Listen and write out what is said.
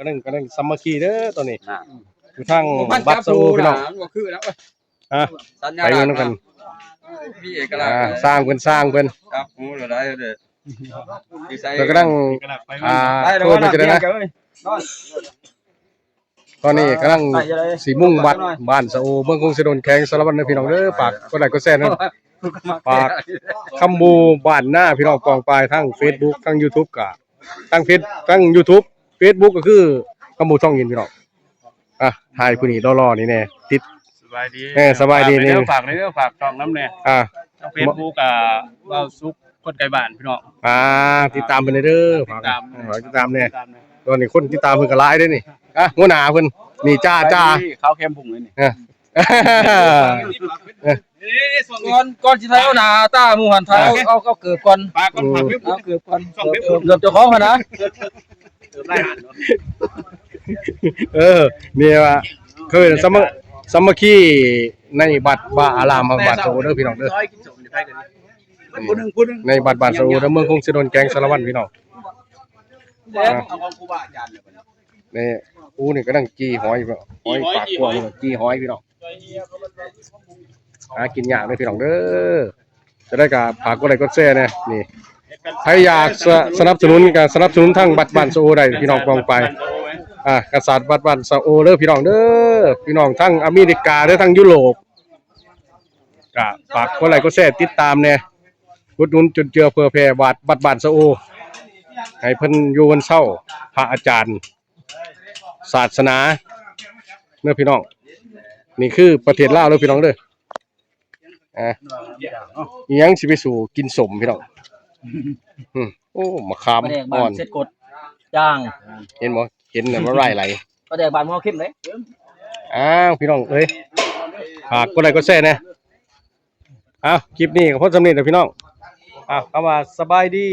ก็นึงสามัคคีเด้อตัวนี้อยู่ทางบัดโซพี่น้องคือแล้วไปเงินกันมีเอกลักษณ์สร้างเพิ่นครับโอ้เหลือได้เด้อแล้วก็นั่งโทษมันจะได้นะตอนนี้กำลังสีมุ่งบัดบ้านสะโอเมืองกรุงศรีดลแข็งสารวัตรพี่น้องเด้อฝากกดไลค์กดแชร์นะฝากคำบูบ้านหน้าพี่น้องกองปลายทั้ง Facebook ทั้ง YouTube กะทั้ง YouTube Facebook ก็คือคำบูช่องยินพี่น้องถ่ายผู้นี้รอๆนี่แน่ติดสบายดีสบายดีนี่ฝากช่องน้ำแน่ทาง Facebook เว้าซุกคนไกลบ้านพี่น้องติดตามเพิ่นเด้อฝากติดตามแน่ตอนนี้คนติดตามเพิ่นก็หลายเด้อนี่หัวหน้าเพิ่นนี่จ้าข้าวเค็มบุ้งเลยนี่ก่อนสิไทยเอาหน้าตาหมู่หันไทยเอาเกือบก่อนปากก่อนผักเกือบก่อนเกือบเจ้าของหั่นนะเกือบได้หันเนาะนี่ว่าคือสามัคคีในบัดบ้าอารามบ้านโซเด้อพี่น้องเด้อในบัดบ้านโซเด้อเมืองกรุงศรีดลแก๊งสารวัตรพี่น้องเอาของครูบาอาจารย์นี่กูนี่ก็นั่งจี้หอยปากกว้างจี้หอยพี่น้องกินยากเลยพี่น้องเด้อจะได้กับฝากกดไลค์กดแชร์นะนี่ใครอยากสนับสนุนทั้งบัดบ้านโซได้พี่น้องกองไปกษัตริย์บัดบ้านโซเด้อพี่น้องเด้อพี่น้องทั้งอเมริกาเด้อทั้งยุโรปก็ฝากกดไลค์กดแชร์ติดตามแน่อุดหนุนจนเจือเพื่อแผ่บัดบ้านโซให้เพิ่นอยู่วันเช้าพระอาจารย์ศาสนาเด้อพี่น้องนี่คือประเทศลาวเด้อพี่น้องเด้อยังสิไปสู่กินสมพี่น้องโอ้มะขามอ่อนเสร็จกดจ้างเห็นบ่เห็นน่ะมันไหลไหลก็แดกบ้านมอเข้มเลยพี่น้องเอ้ยฝากกดไลค์กดแชร์นะคลิปนี้ก็พอสำเร็จแล้วพี่น้องเข้ามาสบายดี